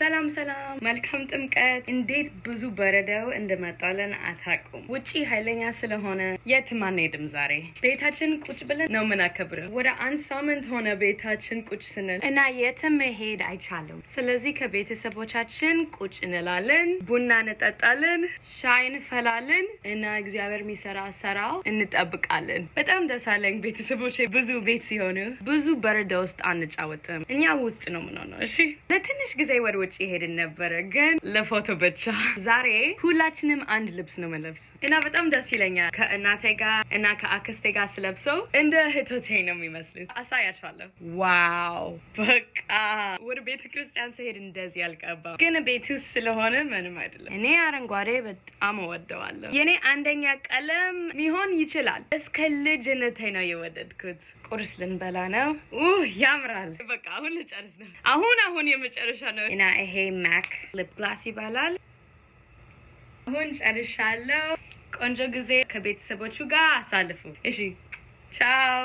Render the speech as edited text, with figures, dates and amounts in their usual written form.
ሰላም መልካም ጥምቀት። እንዴት ብዙ በረዶው እንደመጣለን አታውቁም። ውጪ ኃይለኛ ስለሆነ የትም አንሄድም። ዛሬ ቤታችን ቁጭ ብለን ነው የምናከብረው። ወደ አንድ ሳምንት ሆነ ቤታችን ቁጭ ስንል እና የትም መሄድ አይቻልም። ስለዚህ ከቤተሰቦቻችን ቁጭ እንላለን፣ ቡና እንጠጣለን፣ ሻይ እንፈላለን እና እግዚአብሔር የሚሰራ ስራው እንጠብቃለን። በጣም ደስ አለኝ። ቤተሰቦቼ ብዙ ቤት ሲሆኑ ብዙ በረዶ ውስጥ አንጫወትም። እኛ ውስጥ ነው የምንሆነው። እሺ ለትንሽ ጊዜ ወደ ውጭ ሄድን ነበረ፣ ግን ለፎቶ ብቻ። ዛሬ ሁላችንም አንድ ልብስ ነው የምንለብስ እና በጣም ደስ ይለኛል። ከእናቴ ጋር እና ከአክስቴ ጋር ስለብሰው እንደ እህቶቼ ነው የሚመስሉት። አሳያችኋለሁ። ዋው በቃ ወደ ቤተ ክርስቲያን ስሄድ እንደዚህ አልቀባም፣ ግን ቤት ውስጥ ስለሆነ ምንም አይደለም። እኔ አረንጓዴ በጣም እወደዋለሁ። የኔ አንደኛ ቀለም ሊሆን ይችላል። እስከ ልጅነቴ ነው የወደድኩት። ቁርስ ልንበላ ነው። ያምራል። በቃ አሁን ልጨርስ ነው። አሁን የመጨረሻ ነው እና ይሄ ማክ ሊፕ ግላስ ይባላል። አሁን ጨርሻለሁ። ቆንጆ ጊዜ ከቤተሰቦቹ ጋር አሳልፉ። እሺ ቻው።